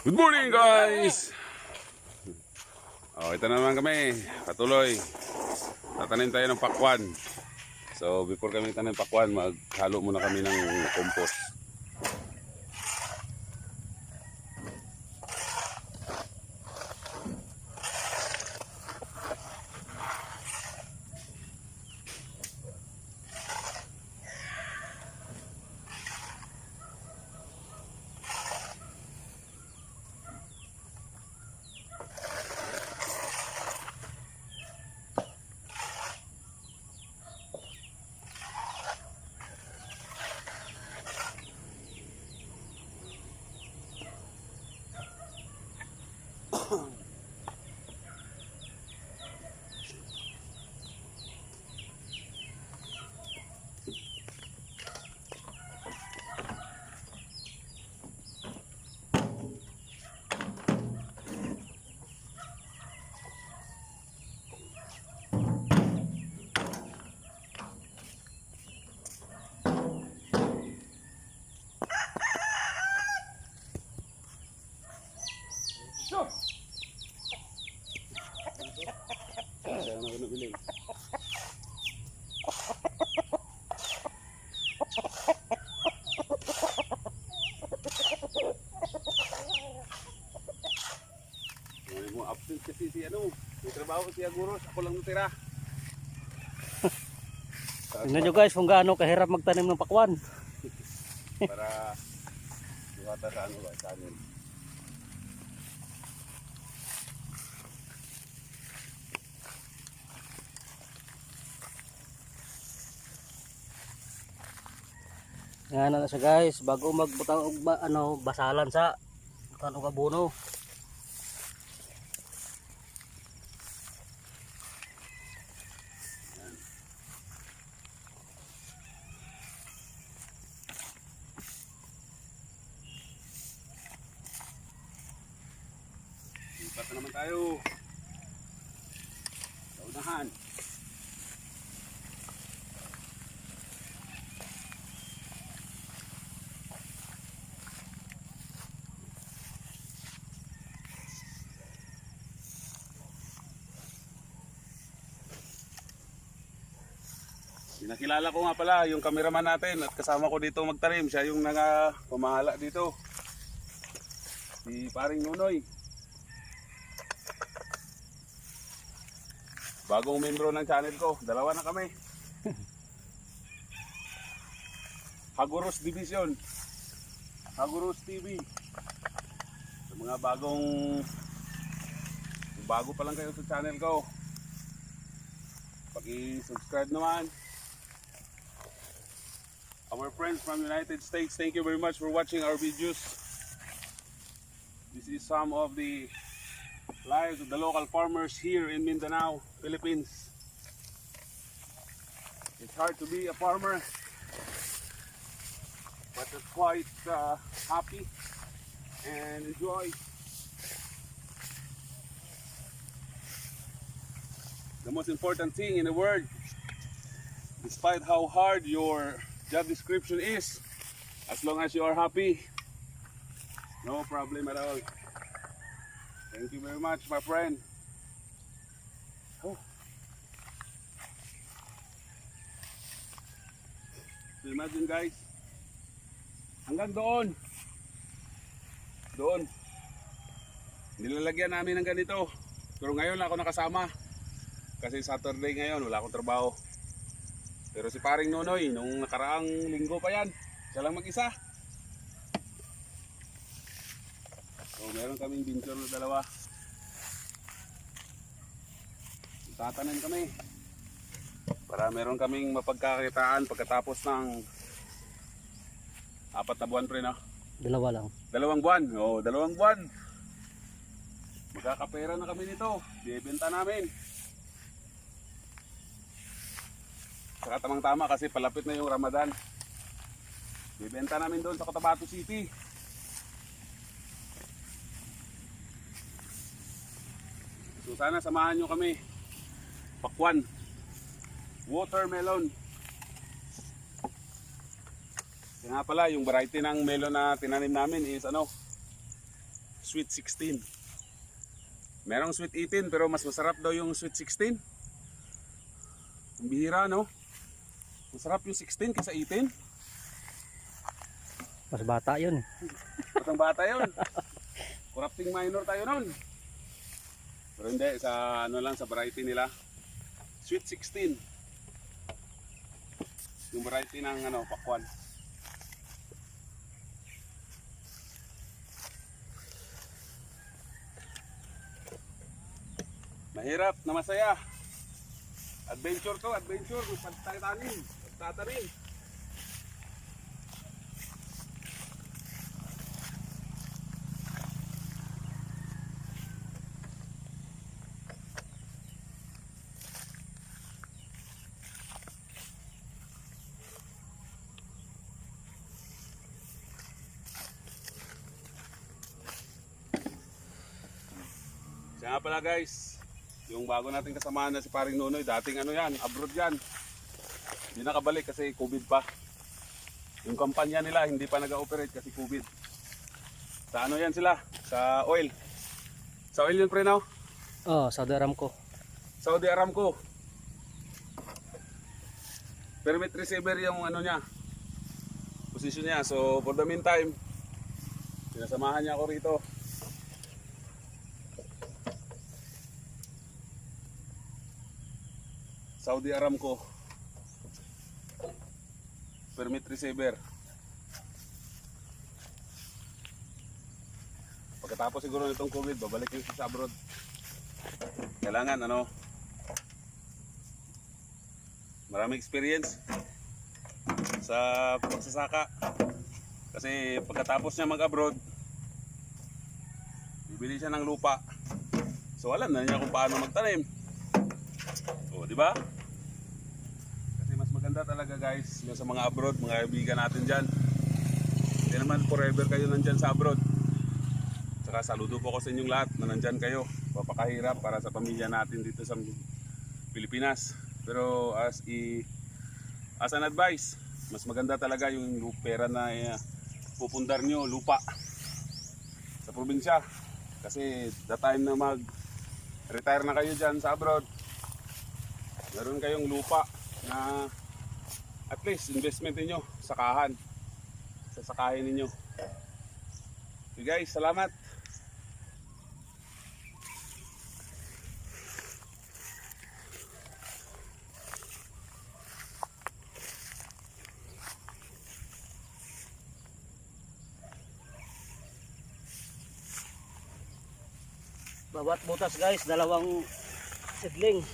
Good morning guys! Ito na naman kami, patuloy. Tatanim tayo ng pakwan. So before kami tanim pakwan, maghalo muna kami ng compost. Absent kasi si may trabaho si Aguros, ako lang natira. Tingnan nyo guys kung gaano kahirap magtanim ng pakwan. Para duwata sa sa amin. Yan na siya guys, bago magbutang og basalan sa butang og abono. Lipat na naman tayo sa unahan. Nakilala ko nga pala yung cameraman natin at kasama ko dito magtanim. Siya yung pamahala dito, si Paring Nunoy. Bagong membro ng channel ko, dalawa na kami. Aguros Division, Aguros TV. Sa mga bago pa lang kayo sa channel ko, paki-subscribe naman. Our friends from United States, thank you very much for watching our videos. This is some of the lives of the local farmers here in Mindanao, Philippines. It's hard to be a farmer, but it's quite happy and enjoy. The most important thing in the world, despite how hard your job description is, as long as you are happy, no problem at all. Thank you very much, my friend. Oh. So imagine guys, hanggang doon, nilalagyan namin ng ganito. Pero ngayon lang ako nakasama kasi Saturday ngayon, wala akong trabaho. Pero si Paring Nunoy, nung nakaraang linggo pa yan, siya lang mag-isa. So meron kaming venture na dalawa. Tatanim kami para meron kaming mapagkakitaan pagkatapos ng 4 na buwan pre na. Dalawa lang. 2 buwan. Oh, 2 buwan. Magkakapera na kami nito. Bibenta namin. Saka tamang-tama kasi palapit na yung Ramadan. Bibenta namin doon sa Cotabato City. So sana samahan nyo kami. Pakwan, watermelon. Kaya nga pala yung variety ng melon na tinanim namin is sweet 16. Merong sweet 18 pero mas masarap daw yung sweet 16. Ang bihira, no? Masarap yung 16 kaysa 18. Mas bata yun. Batang bata yun. Corrupting minor tayo nun. Pero hindi, sa ano lang, sa variety nila. Sweet 16. Yung variety ng ano, pakwan. Mahirap na masaya. Adventure to, adventure. Pagtatanim, pagtatanim. Siya nga pala guys, yung bago nating kasamahan na si Paring Nonoy, dating ano yan, abroad yan. Hindi nakabalik kasi COVID pa. Yung kampanya nila hindi pa nag-ooperate kasi COVID. Sa ano yan sila? Sa oil. Sa oil yun pre now? Oh, Saudi Aramco. Saudi Aramco. Permit receiver yung ano niya, position niya. So for the meantime, sinasamahan niya ako rito. Saudi Aramco permit receiver. Pagkatapos siguro nitong COVID, babalik yung sa abroad. Kailangan ano, maraming experience sa pagsasaka. Kasi pagkatapos niya mag-abroad, bibili siya ng lupa. So alam na niya kung paano magtanim. O, di ba? Kasi mas maganda talaga guys, yung sa mga abroad, mga kaibigan natin diyan. Hindi naman forever kayo nandyan sa abroad. Saka saludo po ko sa inyong lahat na nandyan kayo. Papakahirap para sa pamilya natin dito sa Pilipinas. Pero as an advice, mas maganda talaga yung pera na pupundar nyo, lupa sa probinsya. Kasi the time na mag-retire na kayo dyan sa abroad, meron kayong lupa na at least investment niyo, sakahan. Sasakahin ninyo. Okay guys, salamat. Bawat butas guys, dalawang seedling.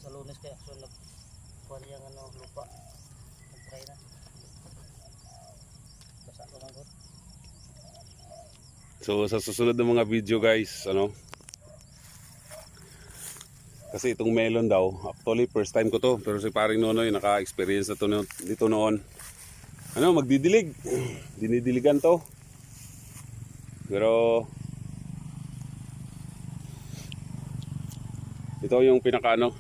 Sa Lunes kaya so nagkuhan yung ano, lupa. Nag-try na. Basa ko lang doon. So sa susunod ng mga video guys, ano, kasi itong melon daw, actually first time ko to, pero si Paring Nonoy naka-experience na to dito noon. Ano, magdidilig. Dinidiligan to. Pero ito yung pinaka ano,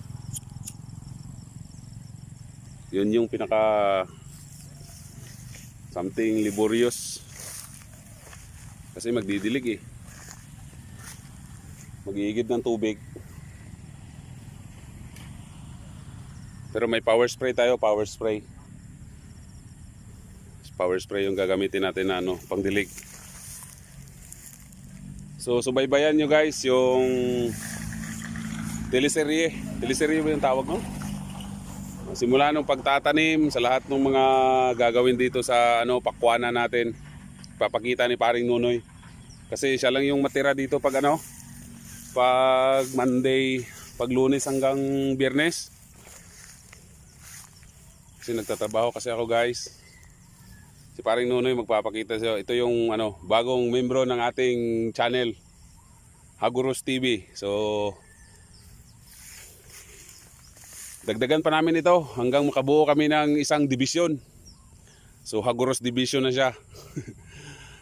yun yung pinaka something laborious. Kasi magdidilig eh. Mag-iigib ng tubig. Pero may power spray tayo, power spray. Power spray yung gagamitin natin na ano, pangdilig. So subaybayan nyo guys yung teleserye. Teleserye ba yung tawag no? Simula nung pagtatanim sa lahat ng mga gagawin dito sa pakwanan natin. Papakita ni Paring Nunoy. Kasi siya lang yung matira dito pag pag Monday, pag Lunes hanggang Biyernes. Kasi nagtatrabaho kasi ako guys. Si Paring Nunoy magpapakita siya. Ito yung bagong membro ng ating channel, Haguros TV. So dagdagan pa namin ito hanggang makabuo kami ng isang division. So Haguros Division na siya.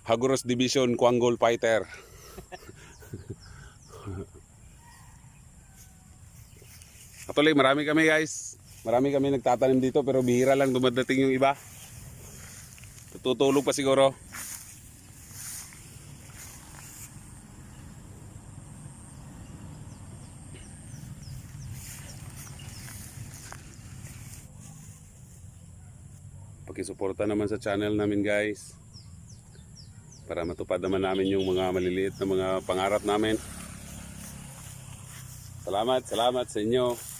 Haguros Division Kwangol Fighter. Actually, marami kami guys. Marami kami nagtatanim dito pero bihira lang dumadating yung iba. Tutulog pa siguro. Pakisuporta naman sa channel namin guys. Para matupad naman namin yung mga maliliit na mga pangarap namin. Salamat sa inyo.